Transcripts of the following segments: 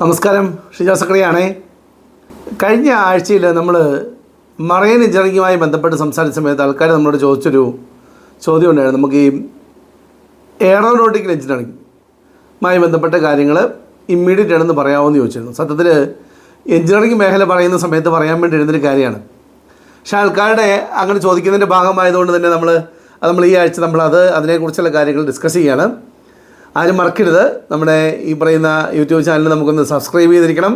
നമസ്കാരം, ഷിജോ സക്രിയാണേ. കഴിഞ്ഞ ആഴ്ചയിൽ നമ്മൾ മറൈൻ എഞ്ചിനീയറിംഗുമായി ബന്ധപ്പെട്ട് സംസാരിച്ച സമയത്ത് ആൾക്കാർ നമ്മളോട് ചോദിച്ചൊരു ചോദ്യം ഉണ്ടായിരുന്നു. നമുക്ക് ഈ എയറോനോട്ടിക്കൽ എഞ്ചിനീയറിംഗുമായി ബന്ധപ്പെട്ട കാര്യങ്ങൾ ഇമ്മീഡിയറ്റ് ആണെന്ന് പറയാമെന്ന് ചോദിച്ചിരുന്നു. സത്യത്തിൽ എഞ്ചിനീയറിംഗ് മേഖല പറയുന്ന സമയത്ത് പറയാൻ വേണ്ടി എഴുന്നൊരു കാര്യമാണ്. പക്ഷേ ആൾക്കാരുടെ അങ്ങനെ ചോദിക്കുന്നതിൻ്റെ ഭാഗമായതുകൊണ്ട് തന്നെ നമ്മൾ ഈ ആഴ്ച അതിനെക്കുറിച്ചുള്ള കാര്യങ്ങൾ ഡിസ്കസ് ചെയ്യുകയാണ്. ആരും മറക്കരുത്, നമ്മുടെ ഈ പറയുന്ന യൂട്യൂബ് ചാനൽ നമുക്കൊന്ന് സബ്സ്ക്രൈബ് ചെയ്തിരിക്കണം.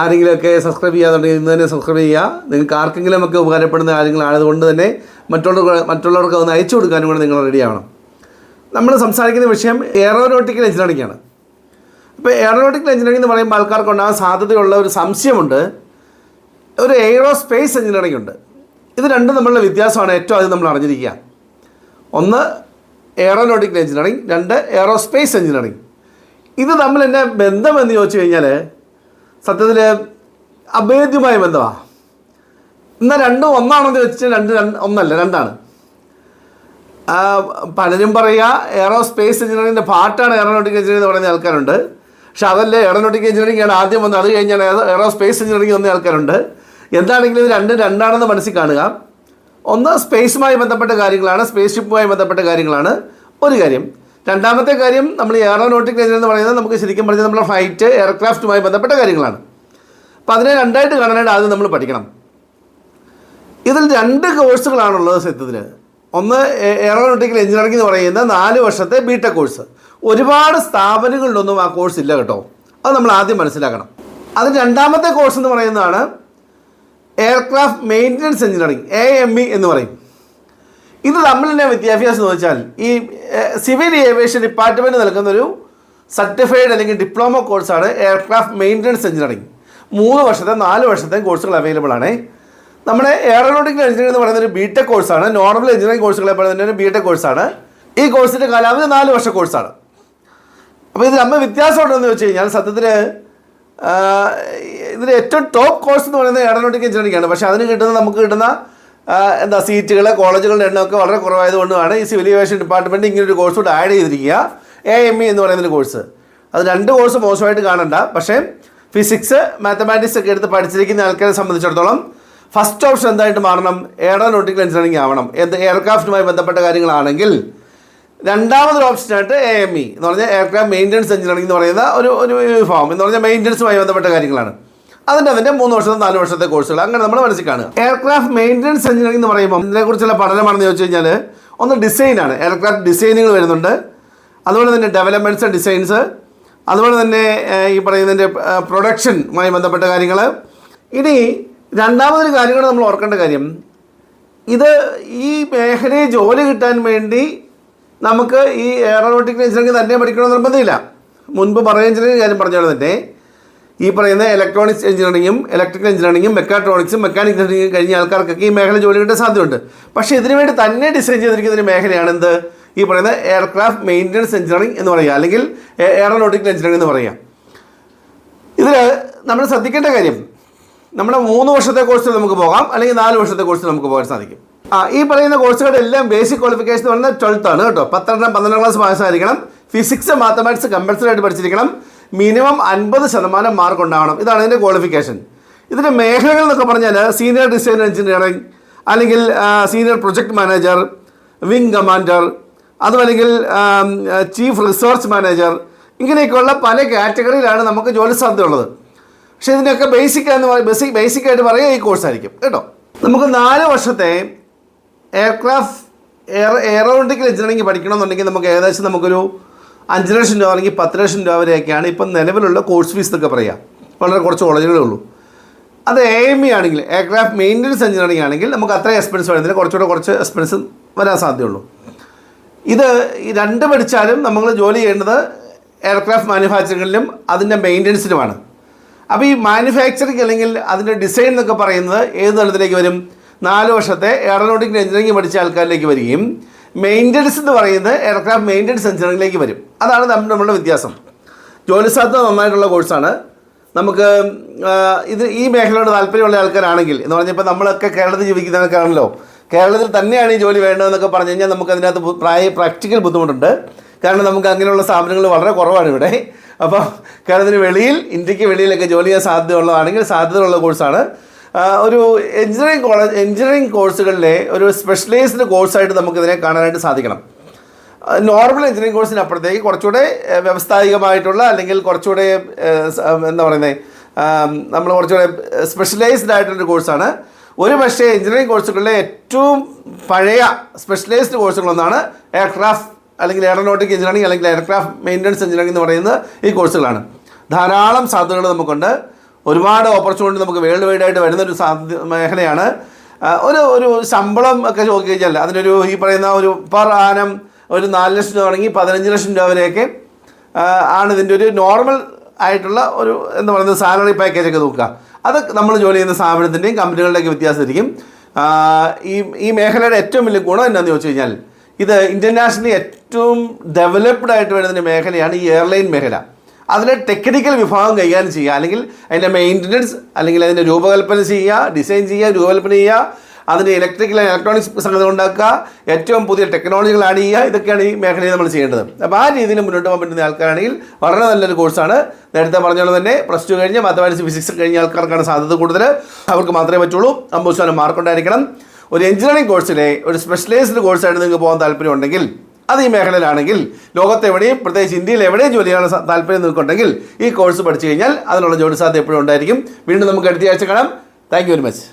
ആരെങ്കിലുമൊക്കെ സബ്സ്ക്രൈബ് ചെയ്യാതുണ്ടെങ്കിൽ ഇന്ന് തന്നെ സബ്സ്ക്രൈബ് ചെയ്യുക. നിങ്ങൾക്ക് ആർക്കെങ്കിലുമൊക്കെ ഉപകാരപ്പെടുന്ന കാര്യങ്ങളായതുകൊണ്ട് തന്നെ മറ്റുള്ളവർക്ക് ഒന്ന് അയച്ചു കൊടുക്കാനും കൂടെ നിങ്ങൾ റെഡി ആവണം. നമ്മൾ സംസാരിക്കുന്ന വിഷയം എയറോനോട്ടിക്കൽ എഞ്ചിനീയറിംഗ് ആണ്. ഇപ്പോൾ എയറോനോട്ടിക്കൽ എഞ്ചിനീയറിംഗ് എന്ന് പറയുമ്പോൾ ആൾക്കാർക്ക് ഉണ്ടാകാൻ സാധ്യതയുള്ള ഒരു സംശയമുണ്ട്, ഒരു എയ്റോസ്പേസ് എഞ്ചിനീയറിംഗ് ഉണ്ട്. ഇത് രണ്ടും തമ്മിലുള്ള വ്യത്യാസമാണ് ഏറ്റവും ആദ്യം നമ്മൾ അറിഞ്ഞിരിക്കുക. ഒന്ന് എയറോനോട്ടിക്കൽ എഞ്ചിനീയറിംഗ്, രണ്ട് എയറോസ്പേസ് എഞ്ചിനീയറിംഗ്. ഇത് തമ്മിൽ എൻ്റെ ബന്ധമെന്ന് ചോദിച്ചു കഴിഞ്ഞാൽ സത്യത്തിൽ അഭേദ്യമായ ബന്ധമാണ്. എന്നാൽ രണ്ടും ഒന്നാണെന്ന് ചോദിച്ചാൽ ഒന്നല്ല, രണ്ടാണ്. പലരും പറയുക എയറോസ്പേസ് എഞ്ചിനീയറിംഗിൻ്റെ പാർട്ടാണ് എയറോനോട്ടിക്കൽ എഞ്ചിനീയറിംഗ് എന്ന് പറയുന്ന ആൾക്കാരുണ്ട്. പക്ഷേ അതല്ല, എയറോനോട്ടിക്കൽ എഞ്ചിനീയറിംഗ് ആണ് ആദ്യം വന്നത്, അത് കഴിഞ്ഞാൽ എയറോസ്പേസ് എഞ്ചിനീയറിംഗ് വന്ന ആൾക്കാരുണ്ട്. എന്താണെങ്കിലും ഇത് രണ്ടാണെന്ന് മനസ്സിൽ കാണുക. ഒന്ന് സ്പേസുമായി ബന്ധപ്പെട്ട കാര്യങ്ങളാണ്, സ്പേസ് ഷിപ്പുമായി ബന്ധപ്പെട്ട കാര്യങ്ങളാണ് ഒരു കാര്യം. രണ്ടാമത്തെ കാര്യം നമ്മൾ എയറോനോട്ടിക്കൽ എഞ്ചിനീയറിംഗ് എന്ന് പറയുന്നത് നമുക്ക് ശരിക്കും പറഞ്ഞാൽ നമ്മുടെ ഫ്ലൈറ്റ് എയർക്രാഫ്റ്റുമായി ബന്ധപ്പെട്ട കാര്യങ്ങളാണ്. അപ്പോൾ അതിനെ രണ്ടായിട്ട് കാണാനായിട്ട് ആദ്യം നമ്മൾ പഠിക്കണം. ഇതിൽ രണ്ട് കോഴ്സുകളാണുള്ളത് സത്യത്തിൽ. ഒന്ന് എയറോനോട്ടിക്കൽ എഞ്ചിനീയറിംഗ് എന്ന് പറയുന്ന 4 വർഷത്തെ ബിടെക് കോഴ്സ്. ഒരുപാട് സ്ഥാപനങ്ങളിലൊന്നും ആ കോഴ്സ് ഇല്ല കേട്ടോ, അത് നമ്മൾ ആദ്യം മനസ്സിലാക്കണം. അതിൽ രണ്ടാമത്തെ കോഴ്സ് എന്ന് പറയുന്നതാണ് എയർക്രാഫ്റ്റ് മെയിൻ്റനൻസ് എഞ്ചിനീയറിംഗ്, AME എന്ന് പറയും. ഇത് തമ്മിൽ തന്നെ വിദ്യാഭ്യാസം എന്ന് വെച്ചാൽ ഈ സിവിൽ ഏവിയേഷൻ ഡിപ്പാർട്ട്മെൻറ്റ് നൽകുന്നൊരു സർട്ടിഫൈഡ് അല്ലെങ്കിൽ ഡിപ്ലോമ കോഴ്സാണ് എയർക്രാഫ്റ്റ് മെയിൻ്റനൻസ് എഞ്ചിനീയറിംഗ്. 3 വർഷത്തെ 4 വർഷത്തെ കോഴ്സുകൾ അവൈലബിൾ ആണ്. നമ്മുടെ എയറോനോട്ടിക്കൽ എഞ്ചിനീയറിംഗ് എന്ന് പറയുന്ന ഒരു ബിടെക് കോഴ്സാണ്. നോർമൽ എഞ്ചിനീയറിംഗ് കോഴ്സുകളെ പോലെ തന്നെ ഒരു ബിടെക് കോഴ്സാണ്. ഈ കോഴ്സിൻ്റെ കാലാവധി 4 വർഷ കോഴ്സാണ്. അപ്പോൾ ഇത് നമ്മൾ വ്യത്യാസം ഉണ്ടെന്ന് വെച്ച് കഴിഞ്ഞാൽ സത്യത്തിൽ ഇതിൽ ഏറ്റവും ടോപ്പ് കോഴ്സ് എന്ന് പറയുന്നത് എയറോനോട്ടിക്കൽ എഞ്ചിനീയറിംഗ് ആണ്. പക്ഷേ അതിന് നമുക്ക് കിട്ടുന്ന സീറ്റുകൾ, കോളേജുകളുടെ എണ്ണമൊക്കെ വളരെ കുറവായതുകൊണ്ടാണ് ഈ സിവിൽ ഏവിയേഷൻ ഡിപ്പാർട്ട്മെൻറ്റ് ഇങ്ങനൊരു കോഴ്സ് കൂടെ ആഡ് ചെയ്തിരിക്കുക, AME എന്ന് പറയുന്നൊരു കോഴ്സ്. അത് 2 കോഴ്സ് മോശമായിട്ട് കാണണ്ട. പക്ഷേ ഫിസിക്സ്, മാത്തമാറ്റിക്സ് ഒക്കെ എടുത്ത് പഠിച്ചിരിക്കുന്ന ആൾക്കാരെ സംബന്ധിച്ചിടത്തോളം ഫസ്റ്റ് ഓപ്ഷൻ എന്തായിട്ട് മാറണം? എയറോനോട്ടിക്കൽ എഞ്ചിനീയറിംഗ് ആവണം. എയർക്രാഫ്റ്റുമായി ബന്ധപ്പെട്ട കാര്യങ്ങളാണെങ്കിൽ രണ്ടാമതൊരു ഓപ്ഷനായിട്ട് AME എന്ന് പറഞ്ഞാൽ എയർക്രാഫ്റ്റ് മെയിൻ്റനൻസ് എഞ്ചിനീയറിംഗ് എന്ന് പറയുന്ന ഒരു ഫോം എന്ന് പറഞ്ഞാൽ മെയിൻ്റനൻസുമായി ബന്ധപ്പെട്ട കാര്യങ്ങളാണ്. അതിൻ്റെ 3 വർഷത്തെ 4 വർഷത്തെ കോഴ്സുകൾ അങ്ങനെ നമ്മൾ മനസ്സിൽ കാണുക. എയർക്രാഫ്റ്റ് മെയിൻ്റനൻസ് എഞ്ചിനീയറിംഗ് എന്ന് പറയുമ്പോൾ ഇതിനെക്കുറിച്ചുള്ള പഠനമാണെന്ന് ചോദിച്ചു കഴിഞ്ഞാൽ ഒന്ന് ഡിസൈനാണ്. എയർക്രാഫ്റ്റ് ഡിസൈനുകൾ വരുന്നുണ്ട്, അതുപോലെ തന്നെ ഡെവലപ്മെൻറ്റ്സ്, ഡിസൈൻസ്, അതുപോലെ തന്നെ ഈ പറയുന്നതിൻ്റെ പ്രൊഡക്ഷനുമായി ബന്ധപ്പെട്ട കാര്യങ്ങൾ. ഇനി രണ്ടാമതൊരു കാര്യങ്ങൾ നമ്മൾ ഓർക്കേണ്ട കാര്യം, ഇത് ഈ മേഖലയിൽ ജോലി കിട്ടാൻ വേണ്ടി നമുക്ക് ഈ എയറോനോട്ടിക്കൽ എഞ്ചിനീയറിംഗ് തന്നെ പഠിക്കണമെന്ന് നിർബന്ധമില്ല. മുൻപ് മറൈൻ എഞ്ചിനീയറിംഗ് കാര്യം പറഞ്ഞാൽ തന്നെ ഈ പറയുന്ന ഇലക്ട്രോണിക്സ് എഞ്ചിനീയറിംഗും ഇലക്ട്രിക്കൽ എഞ്ചിനീയറിംഗും മെക്കാട്രോണിക്സും മെക്കാനിക്കൽ എഞ്ചിനീയറിംഗ് കഴിഞ്ഞ ആൾക്കാർക്കൊക്കെ ഈ മേഖല ജോലി കിട്ടാൻ സാധ്യതയുണ്ട്. പക്ഷേ ഇതിനു വേണ്ടി തന്നെ ഡിസൈൻ ചെയ്തിരിക്കുന്ന ഒരു മേഖലയാണ് എന്ത്? ഈ പറയുന്ന എയർക്രാഫ്റ്റ് മെയിൻ്റനൻസ് എഞ്ചിനീയറിംഗ് എന്ന് പറയുക, അല്ലെങ്കിൽ എയറോനോട്ടിക്കൽ എഞ്ചിനീയറിംഗ് എന്ന് പറയുക. ഇതിൽ നമ്മൾ ശ്രദ്ധിക്കേണ്ട കാര്യം, നമ്മുടെ 3 വർഷത്തെ കോഴ്സിൽ നമുക്ക് പോകാം, അല്ലെങ്കിൽ 4 വർഷത്തെ കോഴ്സിൽ നമുക്ക് പോകാൻ സാധിക്കും. ഈ പറയുന്ന കോഴ്സുകളുടെ എല്ലാം ബേസിക് ക്വാളിഫിക്കേഷൻ എന്ന് പറയുന്നത് 12th ആണ് കേട്ടോ. 12ാം ക്ലാസ് പാസ്സായിരിക്കണം. ഫിസിക്സ്, മാത്തമാറ്റിക്സ് കമ്പൽസറി ആയിട്ട് പഠിച്ചിരിക്കണം. മിനിമം 50% മാർക്ക് ഉണ്ടാവണം. ഇതാണ് ഇതിൻ്റെ ക്വാളിഫിക്കേഷൻ. ഇതിൻ്റെ മേഖലകൾ എന്നൊക്കെ പറഞ്ഞാൽ സീനിയർ ഡിസൈൻ എഞ്ചിനീയറിംഗ്, അല്ലെങ്കിൽ senior project manager, wing commander, അതുമല്ലെങ്കിൽ ചീഫ് റിസർച്ച് മാനേജർ, ഇങ്ങനെയൊക്കെയുള്ള പല കാറ്റഗറിയിലാണ് നമുക്ക് ജോലി സാധ്യതയുള്ളത്. പക്ഷേ ഇതിൻ്റെയൊക്കെ ബേസിക്കായിട്ട് പറയുക ഈ കോഴ്സായിരിക്കും കേട്ടോ. നമുക്ക് 4 വർഷത്തെ എയറോനോട്ടിക്കൽ എഞ്ചിനീയറിംഗ് പഠിക്കണമെന്നുണ്ടെങ്കിൽ നമുക്ക് ഏകദേശം നമുക്കൊരു 5 ലക്ഷം രൂപ അല്ലെങ്കിൽ 10 ലക്ഷം രൂപ വരെയൊക്കെയാണ് ഇപ്പം നിലവിലുള്ള കോഴ്സ് ഫീസ് എന്നൊക്കെ പറയുക. വളരെ കുറച്ച് കോളേജുകളേ ഉള്ളൂ. അത് AME ആണെങ്കിൽ, എയർക്രാഫ്റ്റ് മെയിൻ്റനൻസ് എഞ്ചിനീയറിംഗ് ആണെങ്കിൽ നമുക്ക് അത്രയും എക്സ്പെൻസ് വരുന്നില്ല, കുറച്ച് എക്സ്പെൻസ് വരാൻ സാധ്യതയുള്ളൂ. ഇത് ഈ 2 പഠിച്ചാലും നമ്മൾ ജോലി ചെയ്യേണ്ടത് എയർക്രാഫ്റ്റ് മാനുഫാക്ചറിങ്ങിലും അതിൻ്റെ മെയിൻ്റനൻസിലുമാണ്. അപ്പോൾ ഈ മാനുഫാക്ചറിങ് അല്ലെങ്കിൽ അതിൻ്റെ ഡിസൈൻ എന്നൊക്കെ പറയുന്നത് ഏത് തലത്തിലേക്ക് വരും? 4 വർഷത്തെ എയറോനോട്ടിക്കൽ എഞ്ചിനീയറിംഗ് പഠിച്ച ആൾക്കാരിലേക്ക് വരികയും മെയിൻ്റനൻസ് എന്ന് പറയുന്നത് എയർക്രാഫ്റ്റ് മെയിൻ്റനൻസ് എഞ്ചിനീയറിംഗിലേക്ക് വരും. അതാണ് നമ്മളുടെ വ്യത്യാസം. ജോലി സാധ്യത നന്നായിട്ടുള്ള കോഴ്സാണ്. നമുക്ക് ഈ മേഖലയോട് താല്പര്യമുള്ള ആൾക്കാരാണെങ്കിൽ എന്ന് പറഞ്ഞാൽ ഇപ്പോൾ നമ്മളൊക്കെ കേരളത്തിൽ ജീവിക്കുന്നവർക്കാണല്ലോ, കേരളത്തിൽ തന്നെയാണ് ഈ ജോലി വേണ്ടതെന്നൊക്കെ പറഞ്ഞു കഴിഞ്ഞാൽ നമുക്ക് അതിനകത്ത് പ്രാക്ടിക്കൽ ബുദ്ധിമുട്ടുണ്ട്. കാരണം നമുക്ക് അങ്ങനെയുള്ള സ്ഥാപനങ്ങൾ വളരെ കുറവാണ് ഇവിടെ. അപ്പോൾ കേരളത്തിന് വെളിയിൽ, ഇന്ത്യക്ക് വെളിയിലൊക്കെ ജോലി ചെയ്യാൻ സാധ്യതയുള്ളതാണെങ്കിൽ സാധ്യതയുള്ള കോഴ്സാണ്. ഒരു എഞ്ചിനീയറിംഗ് കോഴ്സുകളിലെ ഒരു സ്പെഷ്യലൈസ്ഡ് കോഴ്സായിട്ട് നമുക്കിതിനെ കാണാനായിട്ട് സാധിക്കണം. നോർമൽ എഞ്ചിനീയറിംഗ് കോഴ്സിന് അപ്പുറത്തേക്ക് കുറച്ചുകൂടെ വ്യവസ്ഥായികമായിട്ടുള്ള, അല്ലെങ്കിൽ കുറച്ചുകൂടെ എന്താ പറയുന്നത്, നമ്മൾ കുറച്ചുകൂടെ സ്പെഷ്യലൈസ്ഡ് ആയിട്ടുള്ളൊരു കോഴ്സാണ്. ഒരു പക്ഷേ എഞ്ചിനീയറിംഗ് കോഴ്സുകളിലെ ഏറ്റവും പഴയ സ്പെഷ്യലൈസ്ഡ് കോഴ്സുകളൊന്നാണ് എയർക്രാഫ്റ്റ് അല്ലെങ്കിൽ എയറോനോട്ടിക് എഞ്ചിനീയറിംഗ് അല്ലെങ്കിൽ എയർക്രാഫ്റ്റ് മെയിൻ്റനൻസ് എഞ്ചിനീയറിംഗ് എന്ന് പറയുന്നത് ഈ കോഴ്സുകളാണ്. ധാരാളം സാധ്യതകൾ നമുക്കുണ്ട്. ഒരുപാട് ഓപ്പർച്യൂണിറ്റി നമുക്ക് വേൾഡ് വൈഡായിട്ട് വരുന്നൊരു മേഖലയാണ്. ഒരു ശമ്പളം ഒക്കെ നോക്കി കഴിഞ്ഞാൽ അതിനൊരു ഈ പറയുന്ന ഒരു പെർ ആനം ഒരു 4 ലക്ഷം രൂപ തുടങ്ങി 15 ലക്ഷം രൂപ വരെയൊക്കെ ആണ് ഇതിൻ്റെ ഒരു നോർമൽ ആയിട്ടുള്ള ഒരു എന്താ പറയുന്നത് സാലറി പാക്കേജൊക്കെ നോക്കുക. അത് നമ്മൾ ജോലി ചെയ്യുന്ന സ്ഥാപനത്തിൻ്റെയും കമ്പനികളുടെയൊക്കെ വ്യത്യാസമായിരിക്കും. ഈ മേഖലയുടെ ഏറ്റവും വലിയ ഗുണം എന്താണെന്ന് ചോദിച്ചു കഴിഞ്ഞാൽ, ഇത് ഇൻ്റർനാഷണലി ഏറ്റവും ഡെവലപ്ഡ് ആയിട്ട് വരുന്ന മേഖലയാണ് ഈ എയർലൈൻ മേഖല. അതിലെ ടെക്നിക്കൽ വിഭാഗം കൈകാര്യം ചെയ്യുക, അല്ലെങ്കിൽ അതിൻ്റെ മെയിൻ്റനൻസ്, അല്ലെങ്കിൽ അതിൻ്റെ രൂപകൽപ്പന ചെയ്യുക, ഡിസൈൻ ചെയ്യുക, രൂപകൽപ്പന ചെയ്യുക, അതിൻ്റെ ഇലക്ട്രിക്കൽ ഇലക്ട്രോണിക്സ് സംഗതി ഉണ്ടാക്കുക, ഏറ്റവും പുതിയ ടെക്നോളജികൾ ആഡ് ചെയ്യുക, ഇതൊക്കെയാണ് ഈ മേഖലയിൽ നമ്മൾ ചെയ്യേണ്ടത്. അപ്പോൾ ആ രീതിയിൽ മുന്നോട്ട് പോകാൻ പറ്റുന്ന ആൾക്കാരാണെങ്കിൽ വളരെ നല്ലൊരു കോഴ്സാണ്. നേരത്തെ പറഞ്ഞ തന്നെ +2 കഴിഞ്ഞ് മാത്തമാറ്റിക്സ് ഫിസിക്സ് കഴിഞ്ഞ ആൾക്കാർക്കാണ് സാധ്യത കൂടുതൽ. അവർക്ക് മാത്രമേ പറ്റുള്ളൂ. 50% മാർക്ക് ഉണ്ടായിരിക്കണം. ഒരു എഞ്ചിനീയറിംഗ് കോഴ്സിലെ ഒരു സ്പെഷ്യലൈസ്ഡ് കോഴ്സായിട്ട് നിങ്ങൾക്ക് പോകാൻ താല്പര്യമുണ്ടെങ്കിൽ, അത് ഈ മേഖലയിലാണെങ്കിൽ, ലോകത്തെവിടെയും പ്രത്യേകിച്ച് ഇന്ത്യയിൽ എവിടെയും ജോലി ചെയ്യാൻ താല്പര്യം നിൽക്കുന്നുണ്ടെങ്കിൽ ഈ കോഴ്സ് പഠിച്ചു കഴിഞ്ഞാൽ അതിനുള്ള ജോലി സാധ്യത എപ്പോഴും ഉണ്ടായിരിക്കും. വീണ്ടും നമുക്ക് അടുത്ത ആഴ്ച കാണാം. Thank you very much.